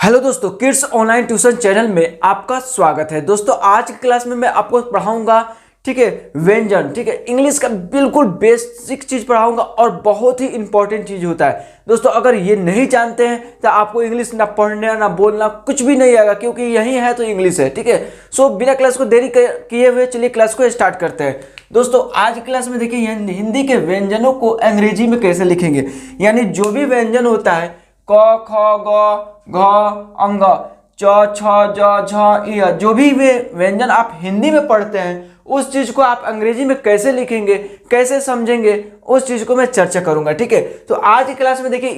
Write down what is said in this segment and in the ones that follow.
Hello दोस्तों, kids online tuition channel में आपका स्वागत है। दोस्तों आज की क्लास में मैं आपको पढ़ाऊंगा, ठीक है, व्यंजन, ठीक है, इंग्लिश का बिल्कुल बेसिक चीज पढ़ाऊंगा और बहुत ही इंपॉर्टेंट चीज होता है। दोस्तों अगर ये नहीं जानते हैं तो आपको इंग्लिश ना पढ़ना ना बोलना कुछ भी नहीं आएगा, क्योंकि यही है तो इंग्लिश है, ठीक है। सो बिना क्लास को देरी किए हुए चलिए क्लास को स्टार्ट करते हैं। दोस्तों आज की क्लास में देखिए हिंदी के व्यंजनों को अंग्रेजी में कैसे लिखेंगे, यानी जो भी व्यंजन होता है क ख ग घ अंग च छ ज झ इ, जो भी वे व्यंजन आप हिंदी में पढ़ते हैं उस चीज को आप अंग्रेजी में कैसे लिखेंगे, कैसे समझेंगे, उस चीज को मैं चर्चा करूंगा, ठीक है। तो आज की क्लास में देखिए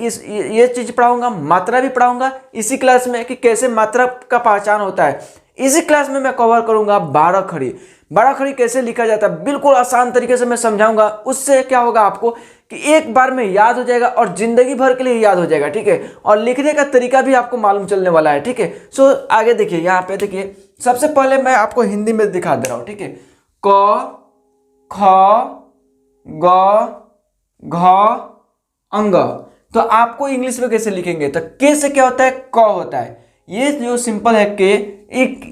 ये चीज पढ़ाऊंगा, मात्रा भी पढ़ाऊंगा इसी क्लास में कि कैसे मात्रा का पहचान होता है। इसी क्लास में मैं कवर करूंगा 12 खड़ी। 12 खड़ी कैसे लिखा जाता है बिल्कुल आसान तरीके से मैं समझाऊंगा। उससे क्या होगा आपको कि एक बार में याद हो जाएगा और जिंदगी भर के लिए याद हो जाएगा, ठीक है। और लिखने का तरीका भी आपको मालूम चलने वाला है, ठीक है। सो आगे देखिए, यहाँ पे देखिए सबसे पहले मैं आपको हिंदी में दिखा दे रहा हूँ, ठीक है। क ख ग घ अंग। तो आपको इंग्लिश में कैसे लिखेंगे, तो के से क्या होता है, क होता है। ये जो सिंपल है के,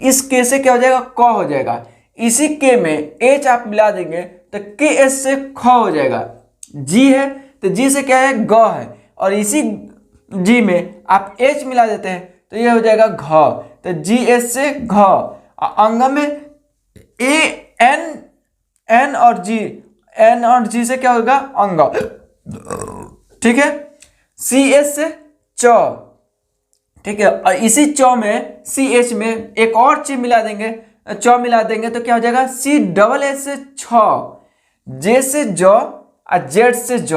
इस के से क्या हो जाएगा, क हो जाएगा। इसी के में एच आप मिला देंगे तो के एस से ख हो जाएगा। जी है तो जी से क्या है, ग है, और इसी जी में आप एच मिला देते हैं तो ये हो जाएगा घ। तो जी एस से घ। अंग में ए एन और जी से क्या होगा, अंग, ठीक है। सी एस से च, ठीक है। और इसी च में सी एच में एक और चीज मिला देंगे, च मिला देंगे तो क्या हो जाएगा, सी डबल एस से छ, जे से ज और जेड से ज।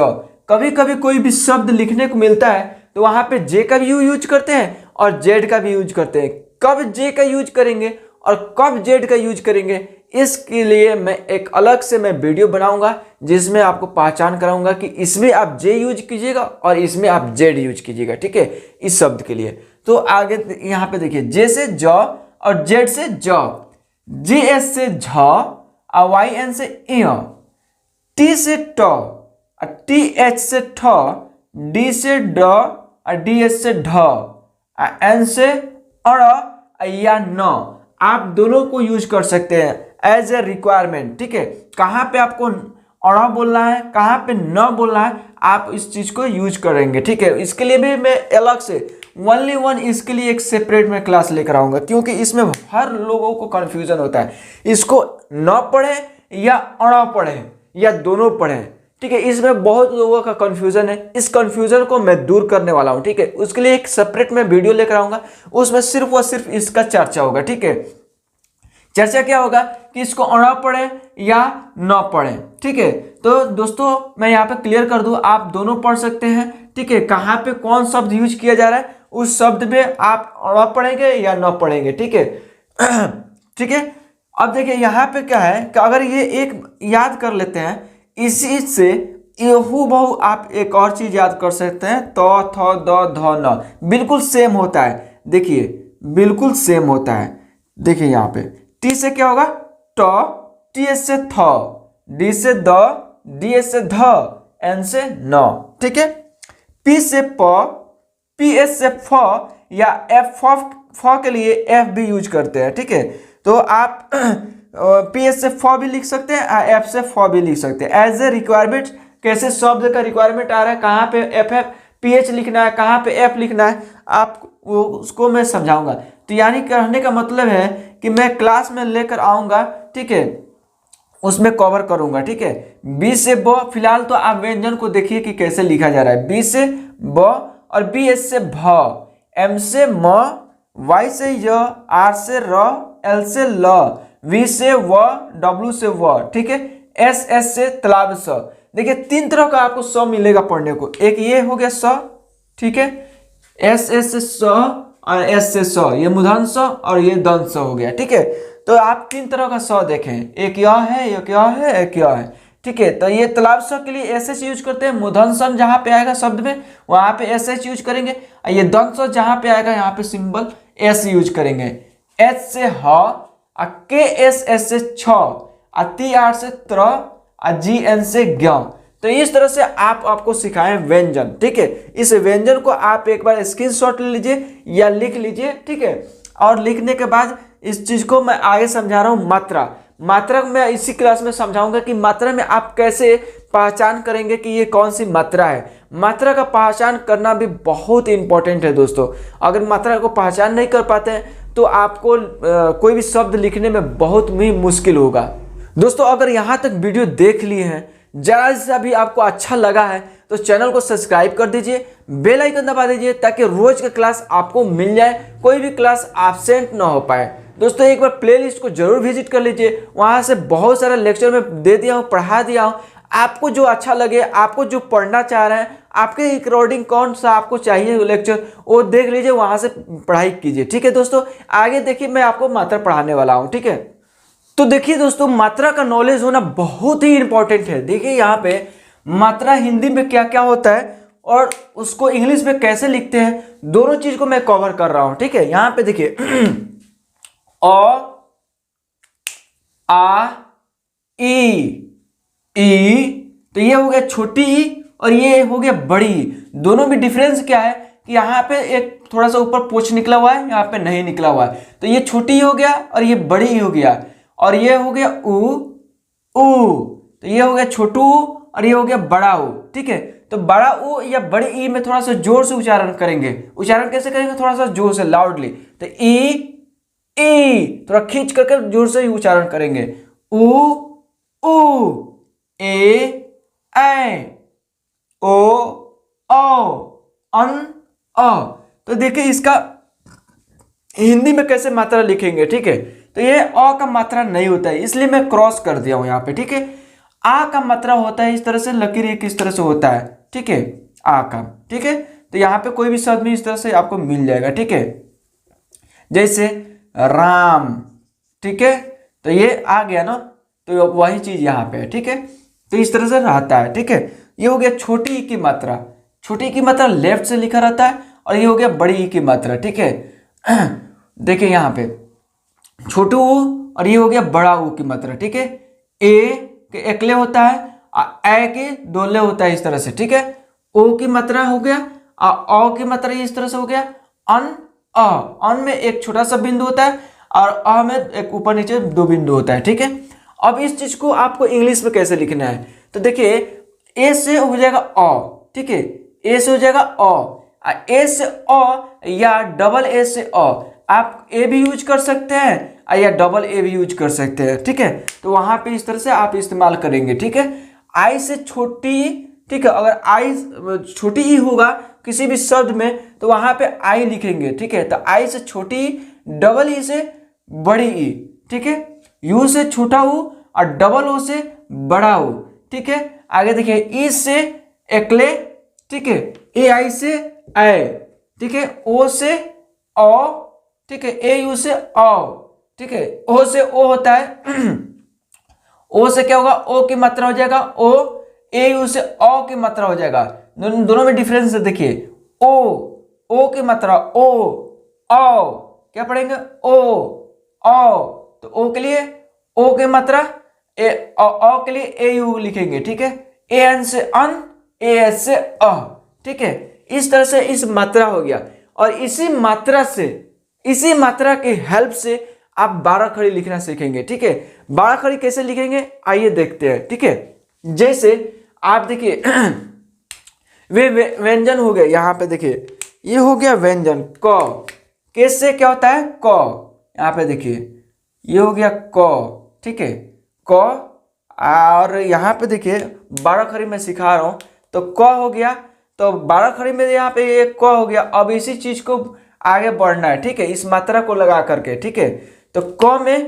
कभी कभी कोई भी शब्द लिखने को मिलता है तो वहां पे जे का भी यूज करते हैं और जेड का भी यूज करते हैं। कब जे का यूज करेंगे और कब जेड का यूज करेंगे, इसके लिए मैं एक अलग से मैं वीडियो बनाऊंगा जिसमें आपको पहचान कराऊंगा कि इसमें आप जे यूज कीजिएगा और इसमें आप जेड यूज कीजिएगा, ठीक है, इस शब्द के लिए। तो आगे यहाँ पे देखिए, जे से ज और जेड से ज, जी एस से झ और वाई एन से इ, टी से ट और टी एच से ठ, डी से ड और डी एच से ढ, एन से अड़ या न। आप दोनों को यूज कर सकते हैं एज ए रिक्वायरमेंट, ठीक है। कहाँ पे आपको अड़ा बोलना है, कहाँ पे न बोलना है, आप इस चीज को यूज करेंगे, ठीक है। इसके लिए भी मैं अलग से वन इसके लिए एक सेपरेट में क्लास लेकर आऊंगा, क्योंकि इसमें हर लोगों को कंफ्यूजन होता है। इसको न पढ़े या अड़ा पढ़े या दोनों पढ़े, ठीक है, इसमें बहुत लोगों का कंफ्यूजन है। इस कंफ्यूजन को मैं दूर करने वाला हूं, ठीक है। उसके लिए एक सेपरेट में वीडियो लेकर आऊंगा, उसमें सिर्फ और सिर्फ इसका चर्चा होगा, ठीक है। चर्चा क्या होगा कि इसको अड़ा पढ़े या न पढ़े, ठीक है। तो दोस्तों मैं यहाँ पे क्लियर कर दूं, आप दोनों पढ़ सकते हैं, ठीक है। कहाँ पे कौन शब्द यूज किया जा रहा है उस शब्द में आप अड़ा पढ़ेंगे या न पढ़ेंगे, ठीक है। ठीक है। अब देखिए यहाँ पे क्या है कि अगर ये एक याद कर लेते हैं, इसी से हूबहू आप एक और चीज याद कर सकते हैं, तो थ द ध न, बिल्कुल सेम होता है। देखिए बिल्कुल सेम होता है। देखिए यहाँ पे टी से क्या होगा, ट, टी एस से थ, डी से द, डी एस से ध, एन से न, ठीक है। पी से प, पी एस से फ या एफ फ के लिए एफ भी यूज करते हैं, ठीक है। तो आप पी एस से फ भी लिख सकते हैं, एफ से फ भी लिख सकते हैं एज ए रिक्वायरमेंट। कैसे शब्द का रिक्वायरमेंट आ रहा है, कहाँ पे एफ एफ पी एच लिखना है, कहाँ पे एफ लिखना है, आप उसको मैं समझाऊंगा। तो यानी कहने का मतलब है कि मैं क्लास में लेकर आऊंगा, ठीक है, उसमें कवर करूंगा, ठीक है। बी से ब, फिलहाल तो आप व्यंजन को देखिए कि कैसे लिखा जा रहा है। बी से ब और बी एस से भ, एम से म, वाई से य, आर से र, एल से ल, वी से व, डब्ल्यू से व, ठीक है। एस से तालाब स। देखिए 3 तरह का आपको स मिलेगा पढ़ने को। एक ये हो गया स, ठीक है, एस से स और एस से स, ये मूर्धन्य स और ये दंत स हो गया, ठीक है। तो आप 3 तरह का स देखें, एक यह है, एक यह है, एक यह है, ठीक है। तो ये तालाब स के लिए एस एच यूज करते हैं, मूर्धन्य स जहां पे आएगा शब्द में वहां पे एस एच यूज करेंगे, और ये दंत स जहां पे आएगा यहाँ पे सिंबल एस यूज करेंगे। एच से ह, के एस से छ, टी आर से त्र, जी एन से ज्ञ। तो इस तरह से आपको सिखाएं व्यंजन, ठीक है। इस व्यंजन को आप एक बार स्क्रीनशॉट ले लीजिए या लिख लीजिए, ठीक है। और लिखने के बाद इस चीज को मैं आगे समझा रहा हूं। मात्रा मैं इसी क्लास में समझाऊंगा कि मात्रा में आप कैसे पहचान करेंगे कि ये कौन सी मात्रा है। मात्रा का पहचान करना भी बहुत इंपॉर्टेंट है दोस्तों। अगर मात्रा को पहचान नहीं कर पाते हैं तो आपको कोई भी शब्द लिखने में बहुत ही मुश्किल होगा। दोस्तों अगर यहाँ तक वीडियो देख लिए हैं, जरा सा भी आपको अच्छा लगा है तो चैनल को सब्सक्राइब कर दीजिए, बेल आइकन दबा दीजिए ताकि रोज का क्लास आपको मिल जाए, कोई भी क्लास एब्सेंट ना हो पाए। दोस्तों एक बार प्लेलिस्ट को जरूर विजिट कर लीजिए, वहां से बहुत सारा लेक्चर में दे दिया हूँ, पढ़ा दिया हूँ। आपको जो अच्छा लगे, आपको जो पढ़ना चाह रहे हैं, आपके अकॉर्डिंग कौन सा आपको चाहिए लेक्चर, वो देख लीजिए, वहां से पढ़ाई कीजिए, ठीक है दोस्तों। आगे देखिए मैं आपको मात्रा पढ़ाने वाला हूँ, ठीक है। तो देखिए दोस्तों मात्रा का नॉलेज होना बहुत ही इंपॉर्टेंट है। देखिए यहाँ पे मात्रा हिंदी में क्या क्या होता है और उसको इंग्लिश में कैसे लिखते हैं, दोनों चीज को मैं कवर कर रहा हूं, ठीक है। यहाँ पे देखिए अ, आ, ई, तो ये हो गया छोटी ई और ये हो गया बड़ी ई। दोनों में डिफरेंस क्या है कि यहाँ पे एक थोड़ा सा ऊपर पूंछ निकला हुआ है, यहाँ पे नहीं निकला हुआ है। तो ये छोटी ई हो गया और ये बड़ी ई हो गया, और ये हो गया ऊ, तो ये हो गया छोटू और ये हो गया बड़ा ऊ, ठीक है। तो बड़ा ऊ या बड़ी ई में थोड़ा सा जोर से उच्चारण करेंगे। उच्चारण कैसे करेंगे, थोड़ा सा जोर से, लाउडली। तो ई थोड़ा खींच करके जोर से ही उच्चारण करेंगे। ऊ ए ओ अन अ। तो देखिए इसका हिंदी में कैसे मात्रा लिखेंगे, ठीक है। तो ये अ का मात्रा नहीं होता है, इसलिए मैं क्रॉस कर दिया हूं यहाँ पे, ठीक है। आ का मात्रा होता है इस तरह से, लकीर एक इस तरह से होता है, ठीक है, आ का, ठीक है। तो यहाँ पे कोई भी शब्द में इस तरह से आपको मिल जाएगा, ठीक है। जैसे राम, ठीक है, तो ये आ गया ना, तो वही चीज यहाँ पे है, ठीक है। तो इस तरह से रहता है, ठीक है। ये हो गया छोटी ई की मात्रा, छोटी ई की मात्रा लेफ्ट से लिखा रहता है, और ये हो गया बड़ी ई की मात्रा, ठीक है। देखिए यहाँ पे छोटू ऊ और ये हो गया बड़ा ऊ की मात्रा, ठीक है। ए के एकले होता है, ए के दोले होता है, इस तरह से, ठीक है। ओ की मात्रा हो गया, अ की मात्रा इस तरह से हो गया। अन में एक छोटा सा बिंदु होता है और अ में एक ऊपर नीचे दो बिंदु होता है, ठीक है। अब इस चीज को आपको इंग्लिश में कैसे लिखना है, तो देखिए ए से हो जाएगा अ, ठीक है, ए से हो जाएगा अ, ए से अ या डबल ए से अ, आप ए भी यूज कर सकते हैं या डबल ए भी यूज कर सकते हैं, ठीक है। तो वहां पे इस तरह से आप इस्तेमाल करेंगे, ठीक है। आई से छोटी, ठीक है, अगर आई छोटी ई होगा किसी भी शब्द में तो वहां पे आई लिखेंगे, ठीक है। तो आई से छोटी, डबल ई से बड़ी ई, ठीक है। यू से छोटा ऊ और डबल ओ से बड़ा ऊ, ठीक है। आगे देखिए ई से एकले, ठीक है, ए आई से ए, ठीक है, ओ से ओ, ठीक है, ए यू से औ, ठीक है, ओ से ओ होता है। ओ से क्या होगा, ओ की मात्रा हो जाएगा ओ, ए यू से औ की मात्रा हो जाएगा। दोनों में डिफरेंस है, देखिए ओ की मात्रा ओ, औ क्या पढ़ेंगे, ओ, तो ओ के लिए ओ की मात्रा, औ के लिए ए यू लिखेंगे, ठीक है। ए एन से अन, ए एस से अ, ठीक है। इस तरह से इस मात्रा हो गया, और इसी मात्रा के हेल्प से आप 12 खड़ी लिखना सीखेंगे, ठीक है। 12 खड़ी कैसे लिखेंगे आइए देखते हैं, ठीक है। जैसे आप देखिए वे व्यंजन हो गए, यहाँ पे देखिए ये हो गया व्यंजन क, कैसे क्या होता है क, यहाँ पे देखिए ये हो गया क, ठीक है, क। और यहाँ पे देखिए 12 खड़ी मैं सिखा रहा हूँ, तो क हो गया, तो 12 खड़ी में यहाँ पे ये क हो गया। अब इसी चीज को आगे बढ़ना है, ठीक है, इस मात्रा को लगा करके, ठीक है। तो क में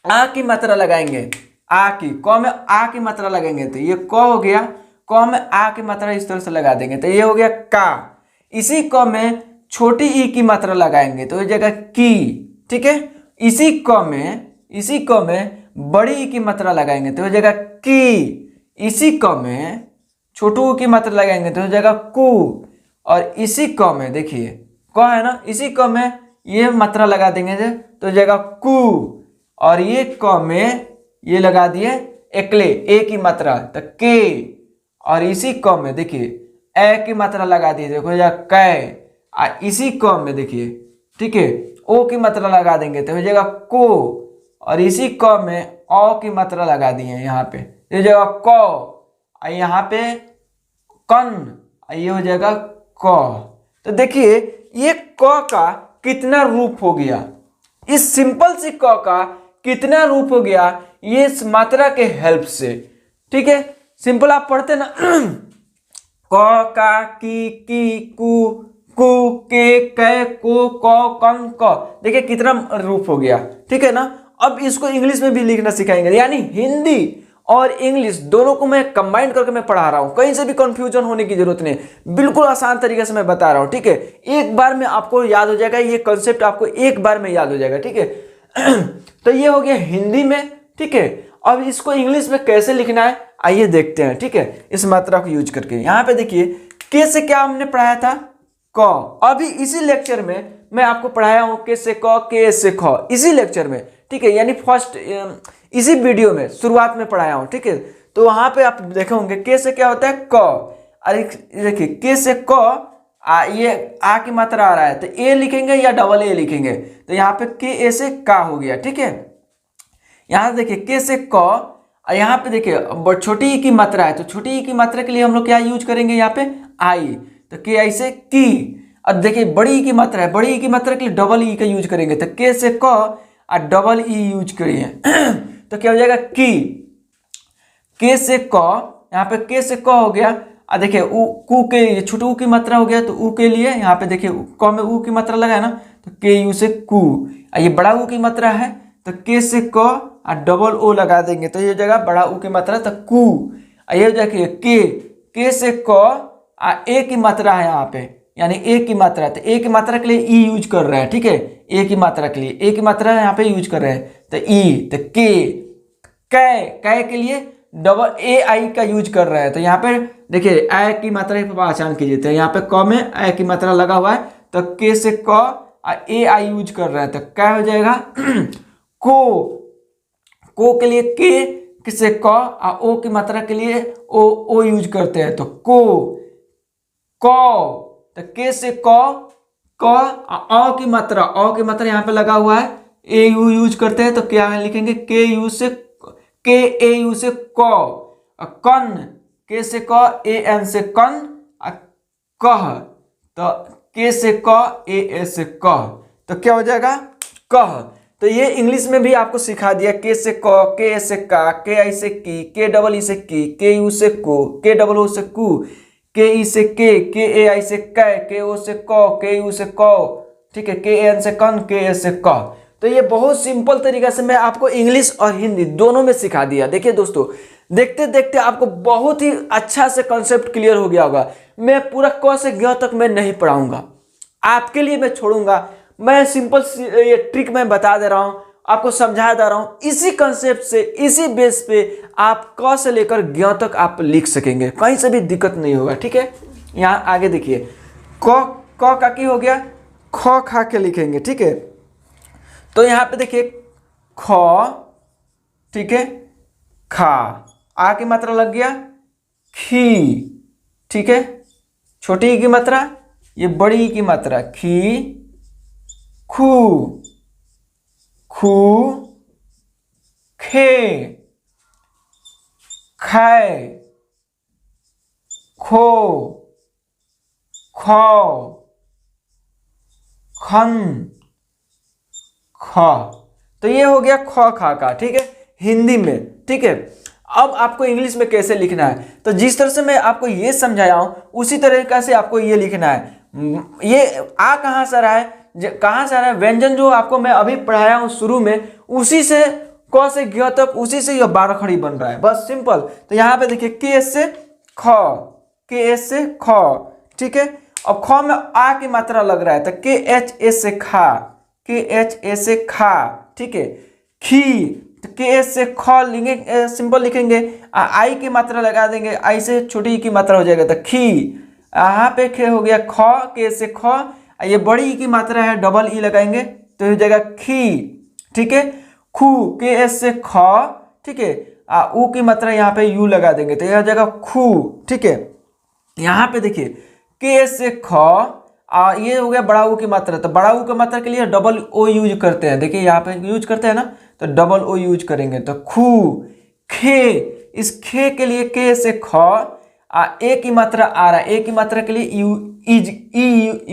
आ की मात्रा लगाएंगे, क में आ की मात्रा लगाएंगे, तो ये क हो गया, क में आ की मात्रा इस तरह से लगा देंगे, तो ये हो गया का। इसी क में छोटी ई की मात्रा लगाएंगे तो ये जगह की, ठीक है। इसी क में बड़ी ई की मात्रा लगाएंगे तो ये जगह की। इसी क में छोटू ऊ की मात्रा लगाएंगे तो ये जगह कु। और इसी क में देखिए क है ना, इसी क में ये मात्रा लगा देंगे तो जगह कु, और ये क में ये लगा दिए एकले ए की मात्रा, तो के, और इसी क में देखिए ए की मात्रा लगा दी, देखो या कै, इसी क में देखिए, ठीक है, ओ की मात्रा लगा देंगे तो हो जाएगा को, और इसी क में औ की मात्रा लगा दी है यहाँ पे, ये जाएगा क, यहाँ पे कन, ये हो जाएगा क। तो देखिए ये क का कितना रूप हो गया, इस सिंपल सी क का कितना रूप हो गया ये इस मात्रा के हेल्प से। ठीक है, सिंपल आप पढ़ते ना क का की कु कु के कै को क कं क, देखिए कितना रूप हो गया। ठीक है ना, अब इसको इंग्लिश में भी लिखना सिखाएंगे, यानी हिंदी और इंग्लिश दोनों को मैं कंबाइन करके मैं पढ़ा रहा हूं, कहीं से भी कंफ्यूजन होने की जरूरत नहीं, बिल्कुल आसान तरीके से मैं बता रहा हूं। ठीक है, एक बार में आपको याद हो जाएगा, ये कॉन्सेप्ट आपको एक बार में याद हो जाएगा। ठीक है तो ये हो गया हिंदी में। ठीक है, अब इसको इंग्लिश में कैसे लिखना है आइए देखते हैं। ठीक है, इस मात्रा को यूज करके यहाँ पे देखिए के से क्या हमने पढ़ाया था, क। अभी इसी लेक्चर में मैं आपको पढ़ाया हूं के से क, के से ख, इसी लेक्चर में। ठीक है, यानी फर्स्ट इसी वीडियो में शुरुआत में पढ़ाया हूं। ठीक है, तो वहां पे आप देखे होंगे के से क्या होता है क, अरे देखिए के से क ये आ की मात्रा आ रहा है तो ए लिखेंगे या डबल ए लिखेंगे, तो यहाँ पे के ए से का हो गया। ठीक है, यहाँ देखिए के से क, यहाँ पे देखिए छोटी ई की मात्रा है तो छोटी ई की मात्रा के लिए हम लोग क्या यूज करेंगे, यहाँ पे आई, तो के आई से की। अब देखिए बड़ी ई की मात्रा है, बड़ी ई की मात्रा के लिए डबल ई का यूज करेंगे, तो के से क और डबल ई यूज करिए तो क्या हो जाएगा की। के से क, यहाँ पे के से क हो गया, और देखिए उ कु के लिए छोटे ऊ की मात्रा हो गया, तो ऊ के लिए यहाँ पे देखिए क में ऊ की मात्रा लगा है ना, तो के यू से कु, ये बड़ा ऊ की मात्रा है तो के से क और डबल ओ लगा देंगे तो ये हो जाएगा बड़ा ऊ की मात्रा, तो कु। ये हो जाएगा के से क और ए की मात्रा है यहाँ पे, यानी ए की मात्रा, तो ए की मात्रा के लिए ई यूज कर रहे हैं। ठीक है, ए की मात्रा के लिए ए की मात्रा यहाँ पे यूज कर रहे हैं, तो ई, तो कै के लिए डबल ए आई का यूज कर रहे हैं, तो यहाँ पे देखिए ए की मात्रा की पहचान कीजिए, तो यहाँ पे क में ए की मात्रा लगा हुआ है, तो के से क और ए आई यूज कर रहे हैं, तो क्या हो जाएगा को के लिए के से क और ओ की मात्रा के लिए ओ यूज करते हैं, तो तो के से क अ की मात्रा, यहाँ पे लगा हुआ है, ए यू यूज करते हैं, तो क्या लिखेंगे के यू से के ए यू से कन, के से क ए एन से कन, कह, तो के से क ए ए से कह, तो क्या हो जाएगा कह। तो ये इंग्लिश में भी आपको सिखा दिया, के से क, के ए से का, के आई से की, के डबल ई से की, के यू से को, के डबल ओ से कु, के ई से के ए आई से कै, के ओ से क, के यू से क, ठीक है, के एन से कन, के ए से क। तो ये बहुत सिंपल तरीका से मैं आपको इंग्लिश और हिंदी दोनों में सिखा दिया। देखिए दोस्तों, देखते देखते आपको बहुत ही अच्छा से कॉन्सेप्ट क्लियर हो गया होगा। मैं पूरा क से ग तक मैं नहीं पढ़ाऊंगा, आपके लिए मैं छोड़ूंगा। मैं सिंपल ये ट्रिक मैं बता दे रहा हूँ, आपको समझा दे रहा हूँ, इसी कॉन्सेप्ट से इसी बेस पे आप क से लेकर ग तक आप लिख सकेंगे, कहीं से भी दिक्कत नहीं होगा। ठीक है, यहाँ आगे देखिए क का की हो गया, ख खा के लिखेंगे। ठीक है, तो यहाँ पे देखिए ख, ठीक है, खा, आ की मात्रा लग गया खी। ठीक है, छोटी ई की मात्रा, ये बड़ी ई की मात्रा खी, खू, खे, खै, खो, खौ, खन, ख। तो ये हो गया ख खा का। ठीक है, हिंदी में। ठीक है, अब आपको इंग्लिश में कैसे लिखना है, तो जिस तरह से मैं आपको ये समझाया हूं उसी तरीके से आपको ये लिखना है। ये आ कहाँ से रहा है, कहाँ से आ रहा है, व्यंजन जो आपको मैं अभी पढ़ाया हूँ शुरू में, उसी से क से ग तक उसी से यह 12 खड़ी बन रहा है, बस सिंपल। तो यहाँ पे देखिए के एस से ख, के एस से ख। ठीक है, अब ख में आ की मात्रा लग रहा है, तो के एच एस से खा, के एच एस से खा। ठीक है, खी, तो के एस से ख लिखेंगे, सिंपल लिखेंगे, आई की मात्रा लगा देंगे, आई से छोटी की मात्रा हो जाएगा, तो खी। यहाँ पे खे हो गया ख, के से ख, ये बड़ी ई की मात्रा है, डबल ई लगाएंगे तो हो जाएगा खी। ठीक है, खू, के एस से ख। ठीक है, ऊ की मात्रा यहाँ पे यू लगा देंगे तो यह हो जाएगा खू। ठीक है, यहाँ पे देखिए के से ख, ये हो गया बड़ा ऊ की मात्रा, तो बड़ा ऊ की मात्रा के लिए डबल ओ यूज करते हैं। देखिए यहाँ पे यूज करते हैं ना, तो डबल ओ यूज करेंगे तो खू। खे, इस खे के लिए के से ख, ए की मात्रा आ रहा है, ए की मात्रा के लिए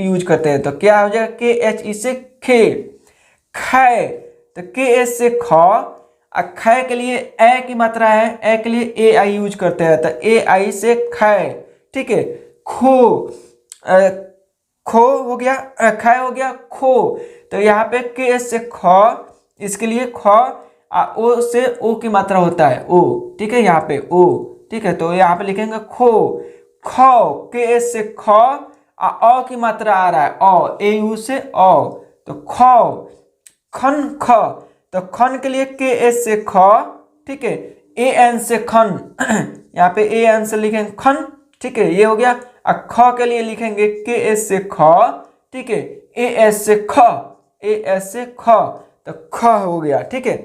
यूज करते हैं, तो क्या हो जाएगा के एच ई से खे। खे, तो के एस से ख, खे के लिए ए की मात्रा है, ए के लिए ए आई यूज करते हैं, तो ए आई से खे। ठीक है, खो, खो हो गया, ख हो गया खो, तो यहाँ पे के एस से ख, इसके लिए ख, ओ से ओ की मात्रा होता है ओ। ठीक है, यहाँ पे ओ। ठीक है, तो यहाँ पे लिखेंगे खो। खो, के एस से ख, अ की मात्रा आ रहा है अ, ए यू से अ, तो ख। खन, ख, तो खन के लिए के एस से ख। ठीक है, ए एन से खन, यहाँ पे ए एन से लिखेंगे खन। ठीक है, ये हो गया। ख के लिए लिखेंगे के एस से ख। ठीक है, ए एस से ख, ए एस से ख, तो ख हो गया। ठीक है,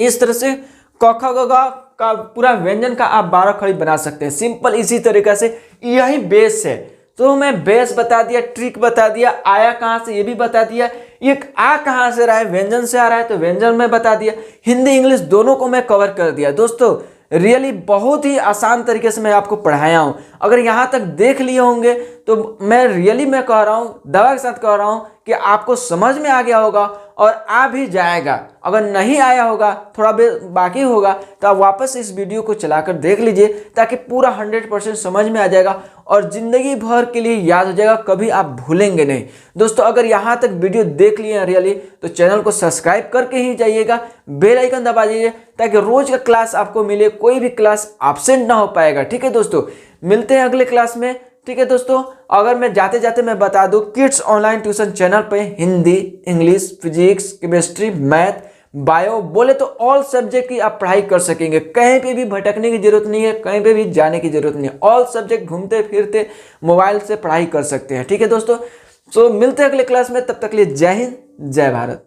इस तरह से क ख ग घ का पूरा व्यंजन का आप 12 खड़ी बना सकते हैं सिंपल इसी तरीके से। यही बेस है, तो मैं बेस बता दिया, ट्रिक बता दिया, आया कहाँ से ये भी बता दिया, ये आ कहाँ से रहा है, व्यंजन से आ रहा है तो व्यंजन में बता दिया, हिंदी इंग्लिश दोनों को मैं कवर कर दिया। दोस्तों रियली बहुत ही आसान तरीके से मैं आपको पढ़ाया हूँ। अगर यहाँ तक देख लिए होंगे तो मैं रियली मैं कह रहा हूँ, दवा के साथ कह रहा हूँ कि आपको समझ में आ गया होगा और आ भी जाएगा। अगर नहीं आया होगा, थोड़ा बाकी होगा, तो आप वापस इस वीडियो को चलाकर देख लीजिए ताकि पूरा 100% समझ में आ जाएगा और ज़िंदगी भर के लिए याद हो जाएगा, कभी आप भूलेंगे नहीं। दोस्तों अगर यहाँ तक वीडियो देख लिए हैं रियली तो चैनल को सब्सक्राइब करके ही जाइएगा, बेल आइकन दबा दीजिए ताकि रोज का क्लास आपको मिले, कोई भी क्लास एब्सेंट ना हो पाएगा। ठीक है दोस्तों, मिलते हैं अगले क्लास में। ठीक है दोस्तों, अगर मैं जाते जाते मैं बता दूं, किड्स ऑनलाइन ट्यूशन चैनल पे Hindi, English, physics, chemistry, math, bio बोले तो ऑल सब्जेक्ट की आप पढ़ाई कर सकेंगे। कहीं पे भी भटकने की जरूरत नहीं है, कहीं पे भी जाने की जरूरत नहीं है, ऑल सब्जेक्ट घूमते फिरते मोबाइल से पढ़ाई कर सकते हैं। ठीक है दोस्तों, तो मिलते हैं अगले क्लास में, तब तक के लिए जय हिंद, जय भारत।